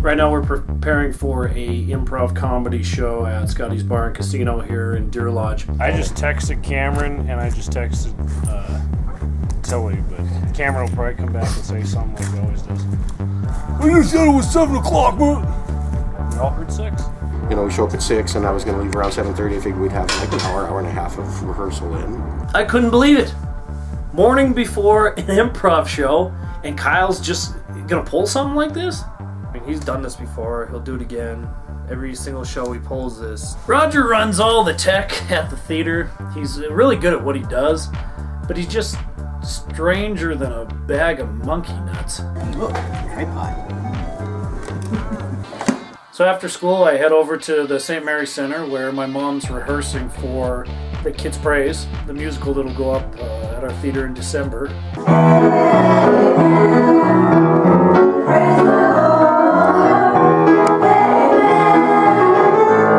Right now we're preparing for a improv comedy show at Scotty's Bar and Casino here in Deer Lodge. I just texted Cameron and I just texted Tilly, but Cameron will probably come back and say something like he always does. Well, you said it was 7 o'clock, bro. We all heard 6? You know, we show up at 6 and I was going to leave around 7:30. I figured we'd have like an hour and a half of rehearsal in. I couldn't believe it. Morning before an improv show and Kyle's just gonna pull something like this? I mean, he's done this before. He'll do it again. Every single show he pulls this. Roger runs all the tech at the theater. He's really good at what he does, but he's just stranger than a bag of monkey nuts. Look, tripod. So after school, I head over to the St. Mary's Center where my mom's rehearsing for the Kids Praise, the musical that'll go up at our theater in December.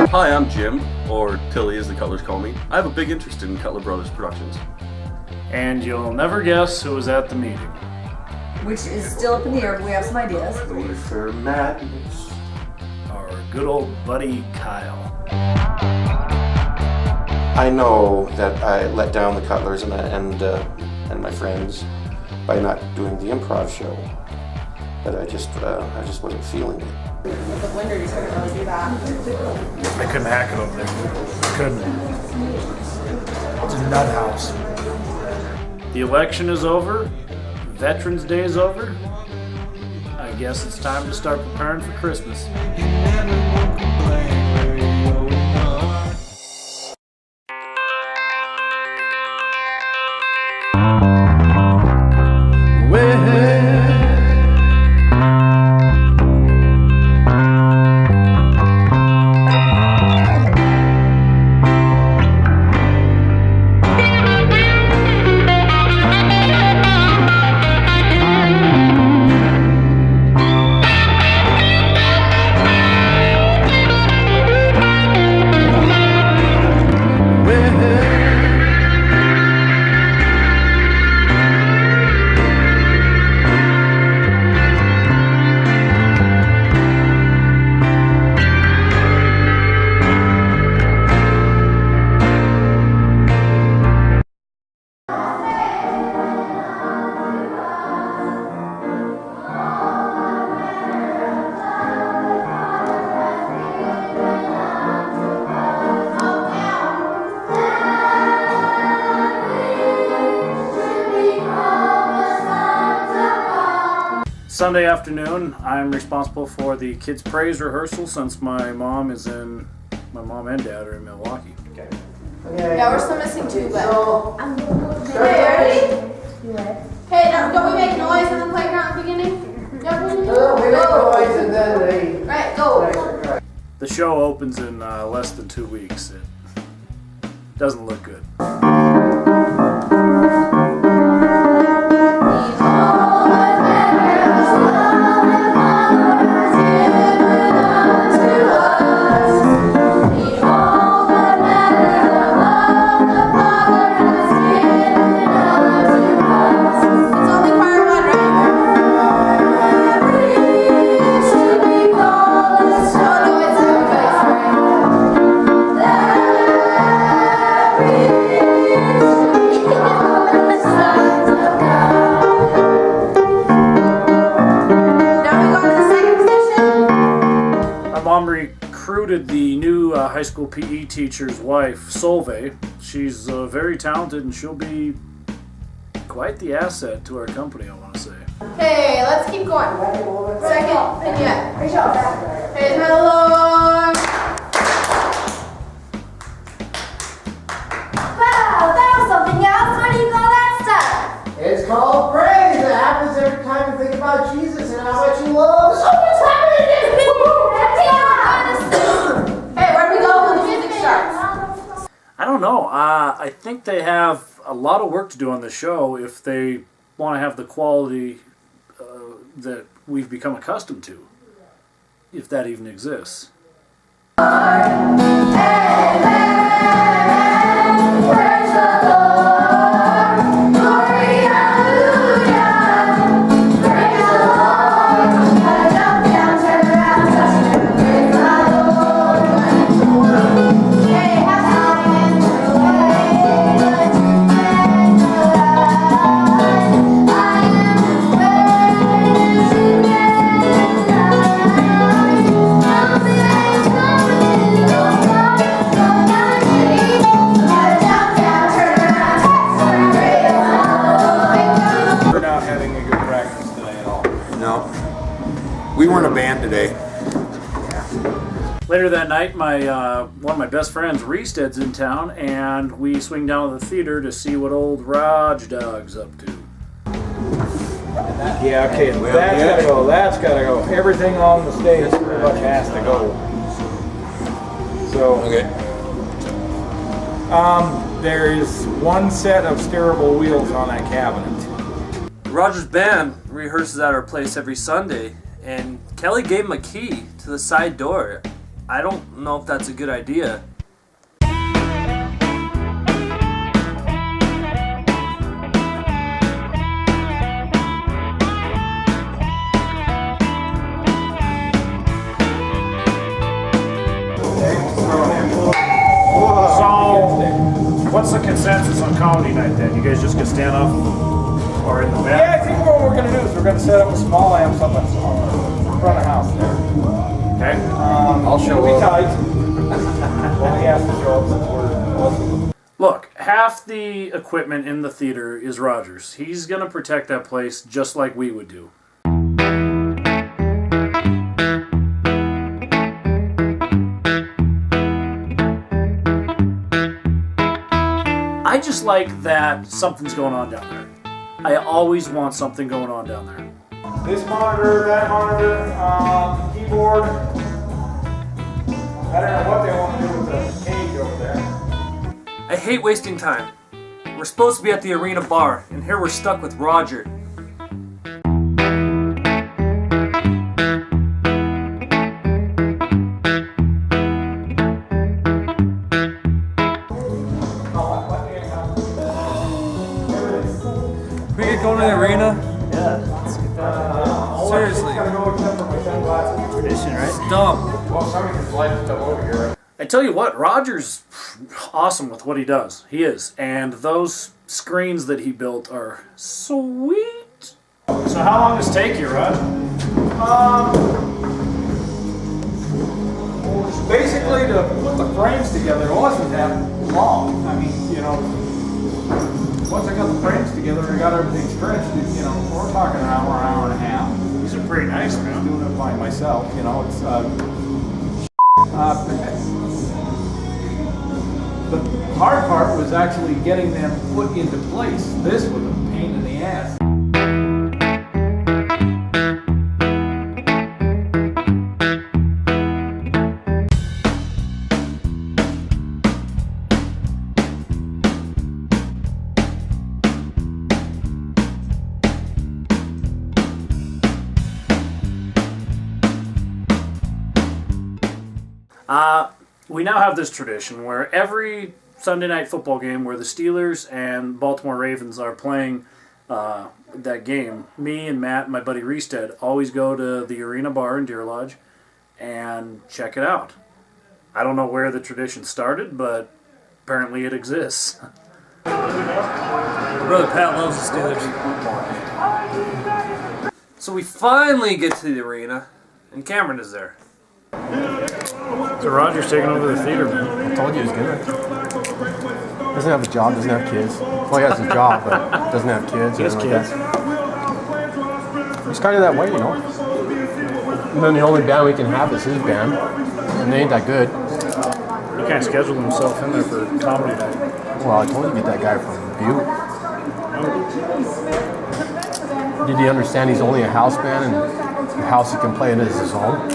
Hi, I'm Jim, or Tilly as the Cutlers call me. I have a big interest in Cutler Brothers Productions. And you'll never guess who was at the meeting. Which is still up in the air, but we have some ideas. For Matt. Our good old buddy Kyle. I know that I let down the Cutlers and my friends by not doing the improv show, but I just wasn't feeling it. With the winter, you couldn't really do that. I couldn't hack it over there. Couldn't. It's a nut house. The election is over. Veterans Day is over. I guess it's time to start preparing for Christmas. Sunday afternoon, I'm responsible for the Kids Praise rehearsal since my mom and dad are in Milwaukee. Okay. Yeah, we're still missing 2, but... Hey, ready? Hey, don't we make noise in the playground at the beginning? We make noise and then they... Right, go. The show opens in less than 2 weeks. It doesn't look good. Recruited the new high school PE teacher's wife, Solveig. She's very talented and she'll be quite the asset to our company, I want to say. Okay, let's keep going. Second vignette. Praise my Lord. Wow, that was something else. What do you call that stuff? It's called praise. It happens every time you think about Jesus and how much you love. So what's happening? Hey, where do we go when the music starts? I don't know. I think they have a lot of work to do on the show if they want to have the quality that we've become accustomed to, if that even exists. Praise the Lord. We weren't a band today. Later that night, one of my best friends, Reested's in town, and we swing down to the theater to see what old Raj Dog's up to. Yeah, okay, that's gotta go, that's gotta go. Everything on the stage pretty much has to go. So, Okay. there is one set of steerable wheels on that cabinet. Roger's band rehearses at our place every Sunday, and Kelly gave him a key to the side door. I don't know if that's a good idea. So, what's the consensus on comedy night then? You guys just gonna stand up or in the back? Yeah, I think what we're gonna do is we're gonna set up a small amp up on the front of the house there. Okay. I'll show up. Be tight. Only has to show up since we're... Look, half the equipment in the theater is Roger's. He's gonna protect that place just like we would do. I just like that something's going on down there. I always want something going on down there. This monitor, that monitor, keyboard. I don't know what they want to do with the cage over there. I hate wasting time. We're supposed to be at the arena bar, and here we're stuck with Roger. We could go to the arena? Yeah, let's get that. Seriously. Tradition, right? It's dumb. Well, somebody can slide stuff over here. I tell you what, Roger's awesome with what he does. He is. And those screens that he built are sweet. So how long does it take you, Rod? Basically, to put the frames together, it wasn't that long. I mean, you know, once I got the frames together and got everything stretched, you know, we're talking an hour and a half. These are pretty nice, man. I'm doing it by myself, you know, it's, the hard part was actually getting them put into place. This was a pain in the ass. We now have this tradition where every Sunday night football game where the Steelers and Baltimore Ravens are playing that game, me and Matt and my buddy Reested always go to the Arena Bar in Deer Lodge and check it out. I don't know where the tradition started, but apparently it exists. Brother Pat loves the Steelers. So we finally get to the arena, and Cameron is there. So Roger's taking over the theater, man. I told you he was good. Doesn't have a job, doesn't have kids. Well, he has a job, but doesn't have kids. He has kids. He's kind of that way, you know. And then the only band we can have is his band, and they ain't that good. He can't schedule himself in there for comedy night. Well, I told you to get that guy from Butte. Did he understand he's only a house band, and the house he can play in is his home?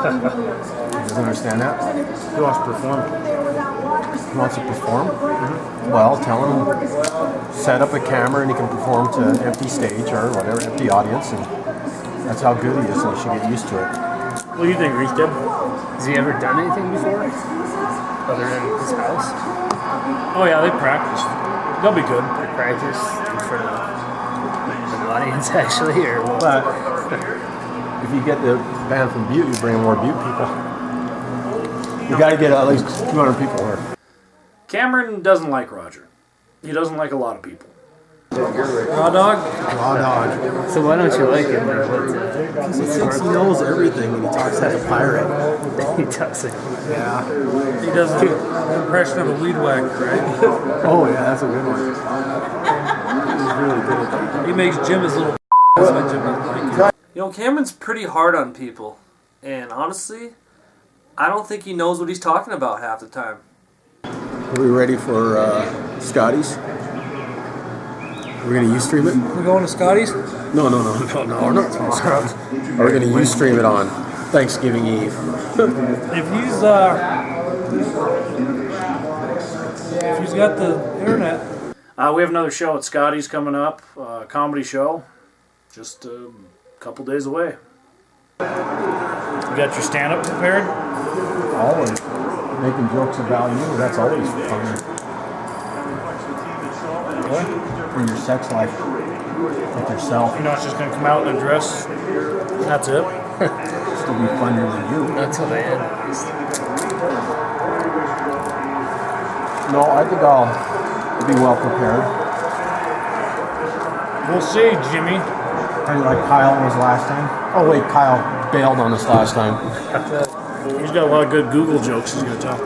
He doesn't understand that. He wants to perform. He wants to perform? Mm-hmm. Well, tell him, set up a camera and he can perform to an empty stage or whatever, empty audience, and that's how good he is, and he should get used to it. What do you think, Reese? Has he ever done anything before? Other than his house? Oh yeah, they practice. They'll be good. They practice in front of an audience, actually, or what? But if you get the band from Butte, you bring more Butte people. You got to get at least 200 people here. Cameron doesn't like Roger. He doesn't like a lot of people. Raw dog? Raw dog. So why don't you like him? Because he thinks he knows everything and he talks like a pirate. He doesn't. Yeah. He does an impression of a weed whacker, right? Oh yeah, that's a good one. He's really good at that. He makes Jim his little. That's why Jim doesn't like him. You know, Cameron's pretty hard on people. And honestly, I don't think he knows what he's talking about half the time. Are we ready for Scotty's? We're going to Ustream it? We're going to Scotty's? No, we're not going to Scotty's. Are we going to Ustream it on Thanksgiving Eve? If he's got the internet. We have another show at Scotty's coming up, comedy show, just a couple days away. You got your stand-up prepared? Always. Making jokes about you, that's always fun. Really? For your sex life with yourself. You're not just going to come out in a dress? That's it? Still be funnier than you. Not till the end, at least. No, I think I'll be well prepared. We'll see, Jimmy. Kind of like Kyle was last time. Oh wait, Kyle bailed on us last time. He's got a lot of good Google jokes he's going to tell.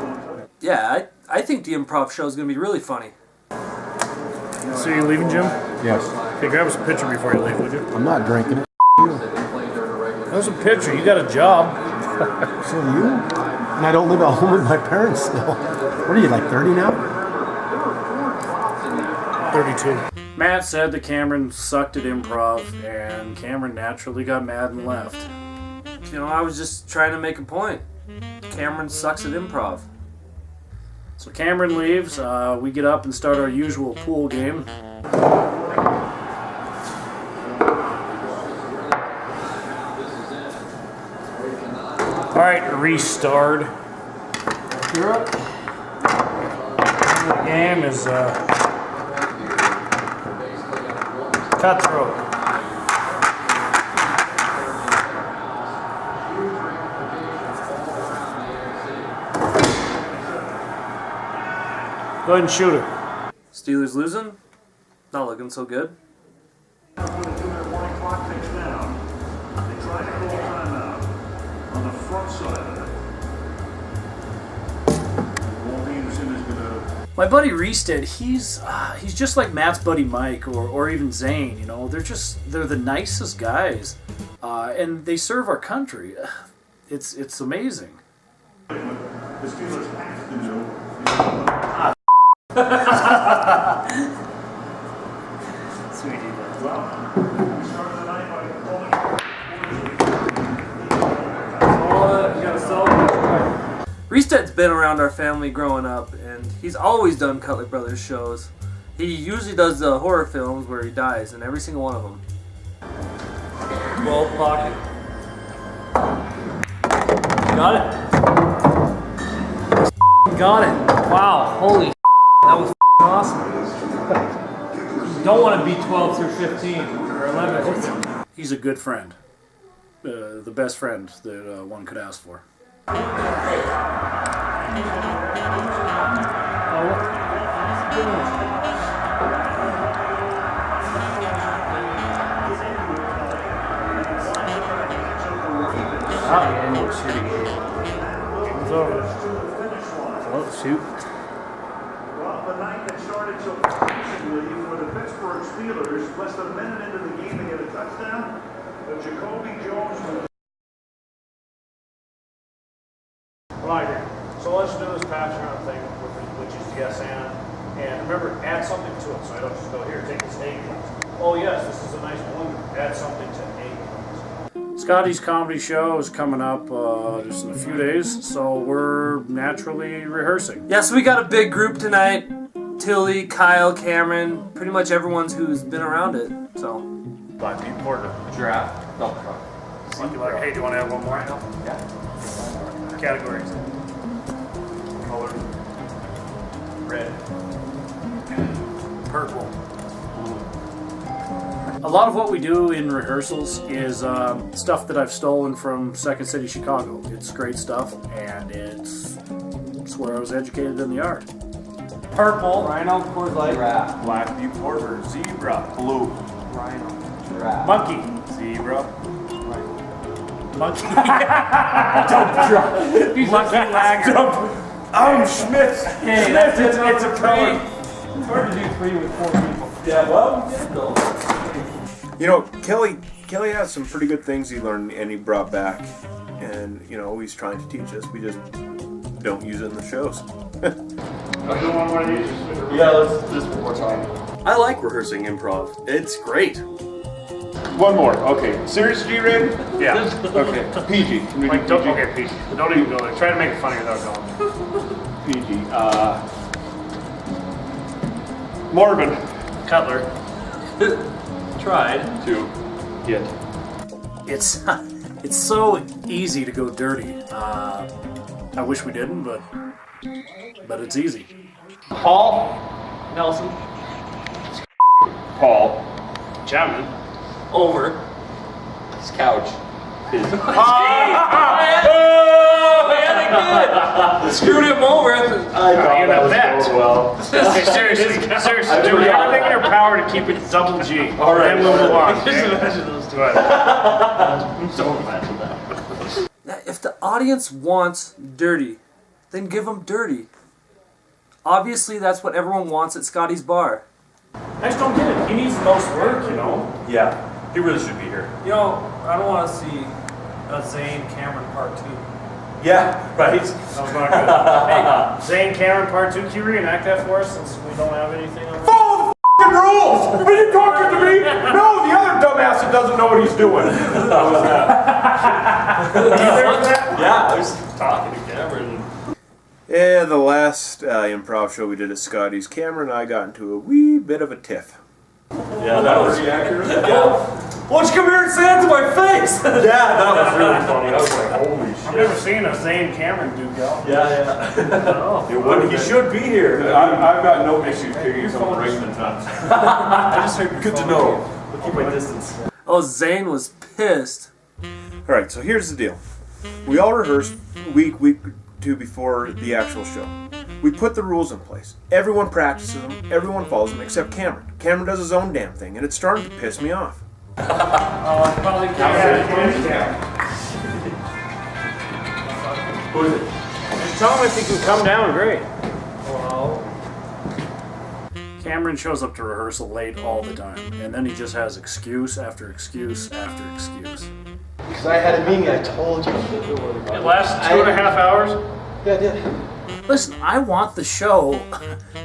Yeah, I think the improv show is going to be really funny. So you leaving, Jim? Yes. Okay, grab us a picture before you leave, would you? I'm not drinking it. There's a picture. You got a job. So do you? And I don't live at home with my parents still. What are you, like 30 now? 32. Matt said that Cameron sucked at improv, and Cameron naturally got mad and left. You know, I was just trying to make a point. Cameron sucks at improv. So Cameron leaves. We get up and start our usual pool game. All right, restart. You're up. The game is cutthroat. Go ahead and shoot her. Steelers losing? Not looking so good. My buddy Reestead, he's just like Matt's buddy Mike or even Zane. You know, they're the nicest guys, and they serve our country. It's amazing. The Steelers have to know. Sweetie. Well, we started the night by calling. Reestead's been around our family growing up, and he's always done Cutler Brothers shows. He usually does the horror films where he dies in every single one of them. Well, pocket. Got it. Got it. Wow, holy that was awesome. You don't want to be 12 through 15 or 11. He's a good friend. The best friend that one could ask for. It's over. Oh, shoot. Well, the night that started so peacefully for the Pittsburgh Steelers, less than a minute into the game, they get a touchdown. But Jacoby Jones was. Right here. So let's do this pass around thing, which is yes and remember, add something to it. So I don't just go here, take this A class. Oh yes, this is a nice blender. Add something to A class. Scotty's comedy show is coming up just in a few days, so we're naturally rehearsing. Yeah, so we got a big group tonight. Tilly, Kyle, Cameron, pretty much everyone's who's been around it. So. Black Pete Porter. Giraffe. No. Hey, do you want to have one more? Yeah. Categories. Color. Red. Purple. A lot of what we do in rehearsals is stuff that I've stolen from Second City, Chicago. It's great stuff, and it's where I was educated in the art. Purple. Rhino, Coors Light. Giraffe. Black Butte Porter. Zebra. Blue. Rhino. Giraffe. Monkey. Zebra. Monkey. Monkey Lager. Schmitz. Hey, that's it's a color. It's hard to do 3 with 4 people. Yeah, well, You know, Kelly Kelly has some pretty good things he learned and he brought back, and you know he's trying to teach us. We just don't use it in the shows. Yeah, let's just one more time. I like rehearsing improv. It's great. One more. Okay. Serious G rated? Yeah. Okay. PG. Can we do PG? Okay, PG. Don't even go there. Try to make it funny without going. PG. Morbid. Cutler. Tried. To get. It's so easy to go dirty. I wish we didn't, but it's easy. Paul. Nelson. Paul. Chapman. Over. His couch. Screwed him over. I thought that was going well. Hey, seriously, do everything in your power to keep it double G. All right. Then we'll move on. Just imagine those two. Don't imagine that. Now, if the audience wants dirty, then give them dirty. Obviously, that's what everyone wants at Scotty's bar. I just don't get it. He needs the most work, you know? Yeah, he really should be here. You know, I don't want to see a Zane Cameron part 2. Yeah, right. That was not good. Hey, Zane Cameron Part 2, can you reenact that for us since we don't have anything on Follow the f***ing rules! Are you talking to me? No, the other dumbass that doesn't know what he's doing. How was that? Yeah, I was talking to Cameron. Yeah, the last improv show we did at Scotty's, Cameron and I got into a wee bit of a tiff. Yeah, that was pretty accurate. Yeah. Why don't you come here and say that to my face? Yeah, that was really funny. I was like, holy shit. I've never seen a Zane Cameron do go. Yeah. He should be here. I've got no issues kicking someone right in the nuts. I just heard good to know. I'll keep my distance. Oh, Zane was pissed. All right, so here's the deal. We all rehearsed week 2 before the actual show. We put the rules in place. Everyone practices them, everyone follows them, except Cameron. Cameron does his own damn thing, and it's starting to piss me off. Probably Who is it? Just tell him if he can come down, great. Well, Cameron shows up to rehearsal late all the time, and then he just has excuse after excuse after excuse. Because I had a meeting, I told you. It lasts 2.5 hours? Yeah, I did. Listen, I want the show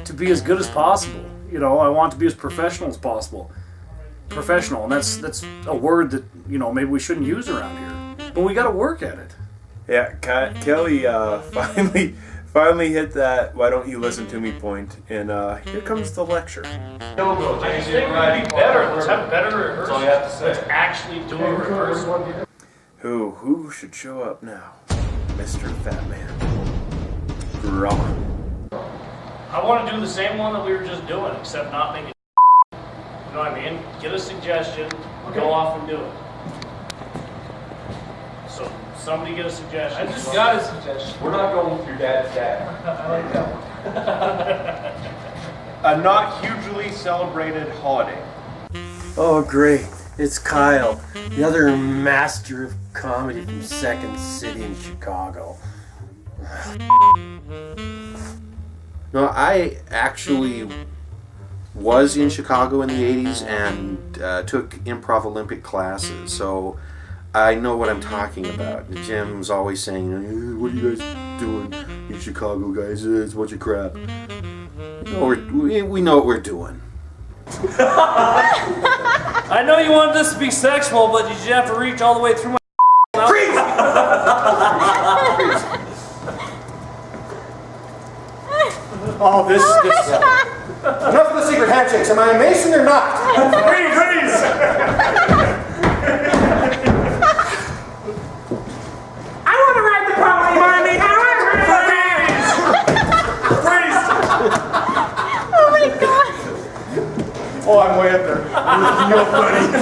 to be as good as possible. You know, I want to be as professional as possible. Professional, and that's a word that, you know, maybe we shouldn't use around here. But we got to work at it. Yeah, Kelly finally hit that "why don't you listen to me" point, and here comes the lecture. I just think it would be better. Let's have better rehearsals. That's all you have to say. Let's actually do a rehearsal. Who should show up now? Mr. Fat Man. Drama. I want to do the same one that we were just doing, except not make it. You know what I mean? Get a suggestion, go off and do it. So, somebody get a suggestion. I just got a suggestion. We're not going with your dad's dad. I like that one. A not hugely celebrated holiday. Oh, great. It's Kyle, the other master of comedy from Second City in Chicago. No, I actually was in Chicago in the 80s and took improv Olympic classes, so I know what I'm talking about. Jim's always saying, what are you guys doing in Chicago, guys? It's a bunch of crap. We know what we're doing. I know you wanted this to be sexual, but did you have to reach all the way through my Freeze! Oh, this. Enough of the secret handshakes. Am I a Mason or not? Freeze! I want to ride the pony, mommy. Freeze! Oh my god. Oh, I'm way up there.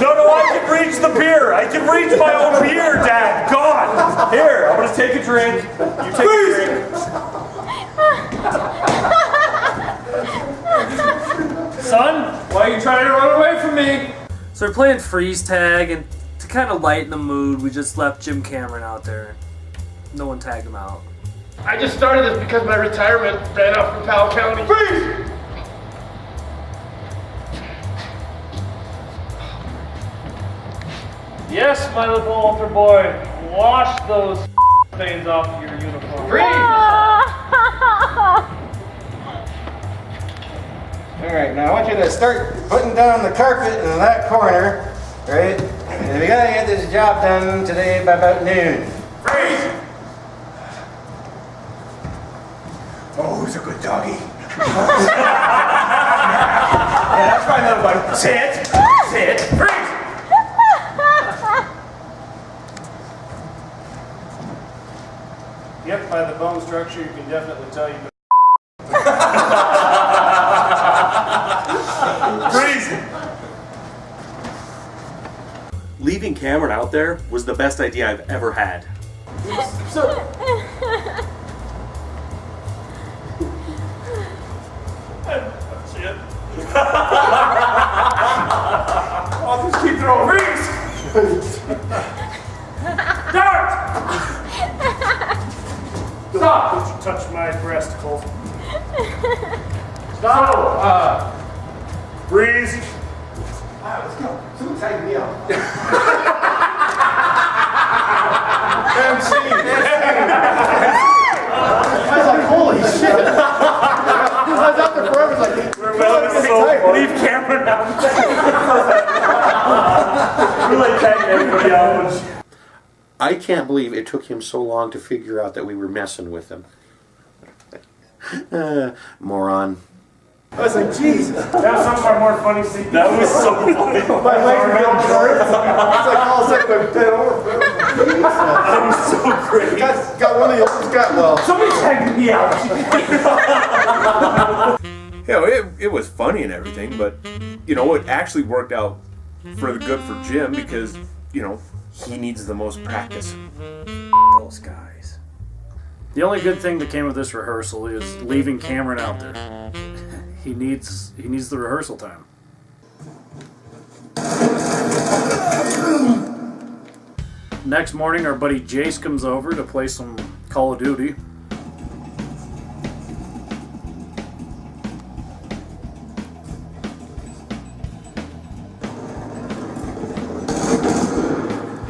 No, I can reach the beer. I can reach my own beer, Dad. God. Here, I'm gonna take a drink. You take a drink. Son, why are you trying to run away from me? So we're playing freeze tag, and to kind of lighten the mood, we just left Jim Cameron out there. No one tagged him out. I just started this because my retirement ran out from Powell County. Freeze! Yes, my little altar boy. Wash those stains off of your uniform. Alright, now I want you to start putting down the carpet in that corner, right? And we gotta get this job done today by about noon. Freeze! Oh, he's a good doggy. Yeah, that's my little buddy. Sit! Sit! Freeze! Yep, by the bone structure, you can definitely tell you've been. Freeze! Leaving Cameron out there was the best idea I've ever had. Shit. I'll just keep throwing. Freeze! Dart! Stop! Don't you touch my breast, Cole. Stop! Breeze. Alright, let's go. Someone tag me out. MC! I was like, holy shit. I was out there forever. It's like, Leave Cameron out. We're like tagging everybody out. I can't believe it took him so long to figure out that we were messing with him. Moron. I was like, Jesus. That was some of our more funny scenes. That was so funny. My legs were getting short. It's like all of a sudden I bent over. That was so great. Got one of the oldest got well. Somebody tagged me out. You know, it was funny and everything, but, you know, it actually worked out for the good for Jim because, you know, he needs the most practice. Those guys. The only good thing that came of this rehearsal is leaving Cameron out there. He needs the rehearsal time. Next morning, our buddy Jace comes over to play some Call of Duty.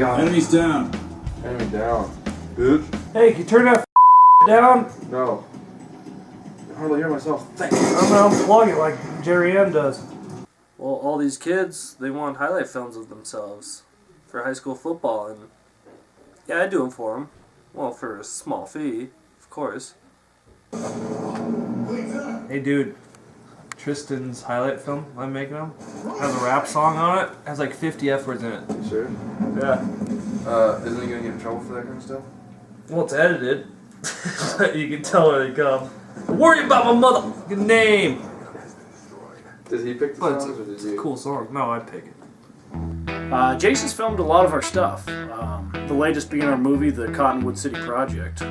Enemies down. Enemy down. Bitch. Hey, can you turn that down? No. I hardly hear myself think. I'm gonna unplug it like Jerry M does. Well, all these kids, they want highlight films of themselves for high school football, and yeah, I do them for them. Well, for a small fee, of course. Hey, dude. Tristan's highlight film I'm making him has a rap song on it. Has like 50 F words in it. You sure? Yeah. Isn't he gonna get in trouble for that kind of stuff? Well, it's edited. But you can tell where they come. Don't worry about my motherfucking name. Did he pick the But songs or did it's you? a cool song. No, I'd pick it. Jason's filmed a lot of our stuff. The latest being our movie, The Cottonwood City Project.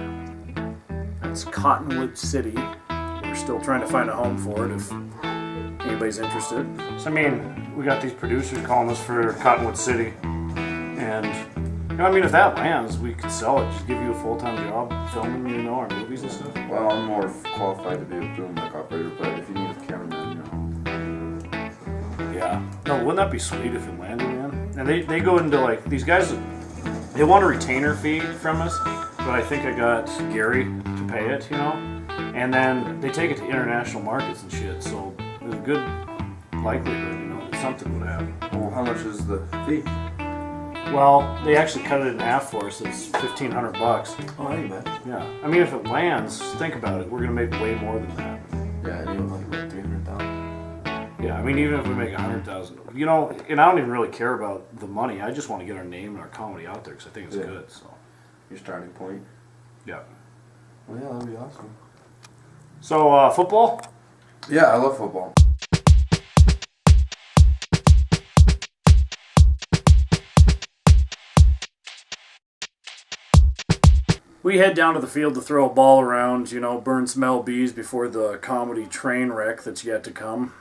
That's Cottonwood City. We're still trying to find a home for it if anybody's interested. So, I mean, we got these producers calling us for Cottonwood City. And, you know, I mean, if that lands, we could sell it. Just give you a full-time job filming, you know, our movies and stuff. Well, I'm more qualified to be a boom mic operator, but if you need a cameraman, Yeah. No, wouldn't that be sweet if it landed, man? And they go into, like, these guys, they want a retainer fee from us, but I think I got Gary to pay it, you know? And then they take it to international markets and shit, so there's a good likelihood, you know, that something would happen. Well, how much is the fee? Well, they actually cut it in half for us. It's $1,500. Oh, I ain't bad. Yeah. I mean, if it lands, think about it. We're gonna make way more than that. Yeah, and you like what, 300,000? Yeah. I mean, even if we make 100,000, you know, and I don't even really care about the money. I just want to get our name and our comedy out there because I think it's good. So. Your starting point. Yeah. Well, yeah, that'd be awesome. So, football? Yeah, I love football. We head down to the field to throw a ball around, you know, burn some LBs before the comedy train wreck that's yet to come.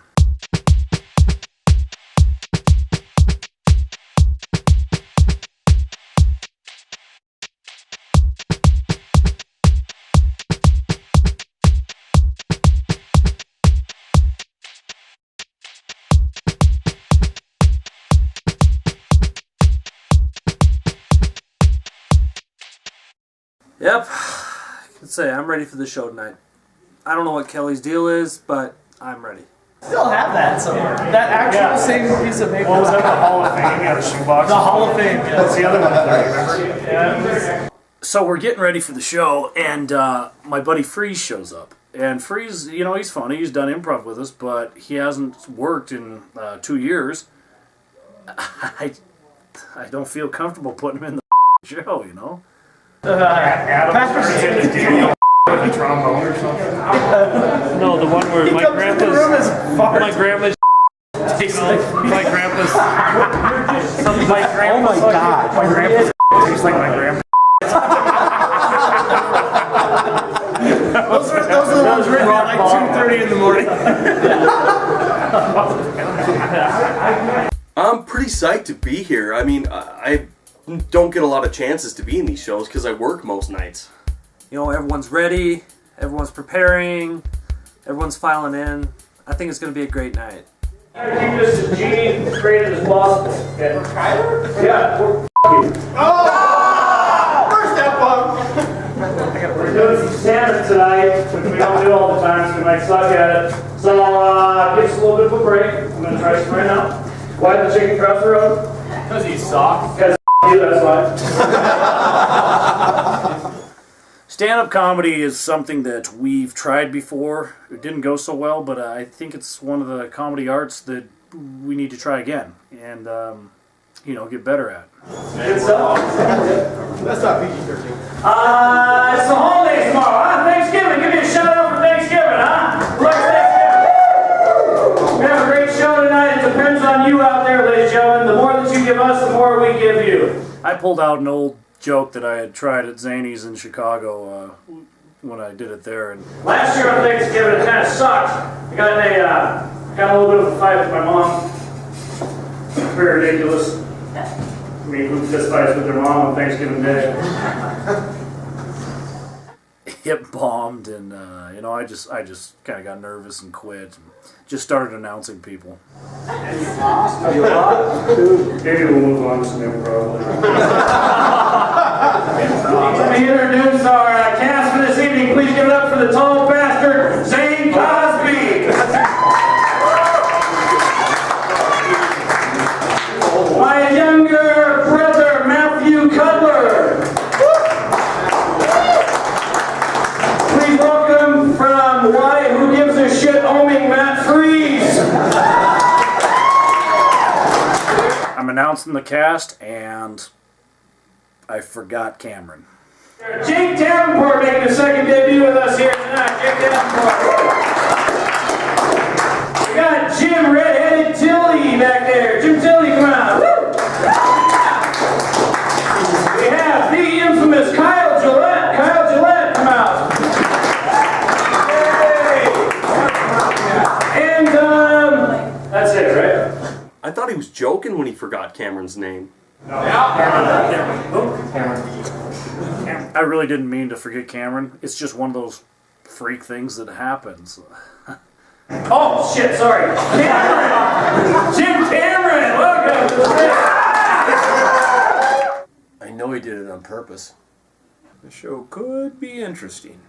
Yep. I can say I'm ready for the show tonight. I don't know what Kelly's deal is, but I'm ready. Still have that somewhere. That actual same piece of paper. What was that, the Hall of Fame? Yeah, the shoebox. The Hall of Fame, yeah. That's the other one there, remember? Yeah. So we're getting ready for the show, and my buddy Freeze shows up. And Freeze, you know, he's funny. He's done improv with us, but he hasn't worked in 2 years. I don't feel comfortable putting him in the show, you know? Adam turns into Daniel with a trombone or something. No, the one where my grandpa's tastes like my grandpa's. My grandpa's. Oh my God. My grandpa's tastes like my grandpa. Those are the ones written at like 2:30 in the morning. I'm pretty psyched to be here. I mean, I don't get a lot of chances to be in these shows because I work most nights. You know, everyone's ready, everyone's preparing, everyone's filing in. I think it's going to be a great night. Keep this as Gene creative as possible. Okay. Kyler? Yeah. First F-bomb! We're doing some stand-up tonight, which we don't do all the time, so we might suck at it. So give us a little bit of a break. I'm going to try some right now. Why the chicken across the road? Because he's soft. Because you, that's why. Stand-up comedy is something that we've tried before. It didn't go so well, but I think it's one of the comedy arts that we need to try again and, you know, get better at. Good stuff. That's not PG-13. It's the holidays tomorrow, huh? Thanksgiving. Give me a shout out for Thanksgiving, huh? Look, Thanksgiving. We have a great show tonight. It depends on you out there, ladies and gentlemen. The more that you give us, the more we give you. I pulled out an old joke that I had tried at Zany's in Chicago when I did it there. And last year on Thanksgiving, it kind of sucked. I got a little bit of a fight with my mom. Very ridiculous. I mean, who fist fights with their mom on Thanksgiving Day? It bombed, and you know, I just kind of got nervous and quit. And just started announcing people. And you lost? You lost? Maybe we'll move on to some improv. Let me introduce our cast for this evening. Please give it up for the tall bastard, Zane Cosby. My younger brother, Matthew Cutler. Please welcome from Why Who Gives a Shit Oming, Matt Freeze. I'm announcing the cast, and I forgot Cameron. Jake Davenport making a second debut with us here tonight. Jake Davenport. We got Jim Redheaded Tilly back there. Jim Tilly, come on. Woo! We have the infamous Kyle Gillette. Kyle Gillette, come out. Yay! And that's it, right? I thought he was joking when he forgot Cameron's name. I really didn't mean to forget Cameron. It's just one of those freak things that happens. Oh, shit, sorry. Cameron! Jim Cameron! Welcome to the I know he did it on purpose. The show could be interesting.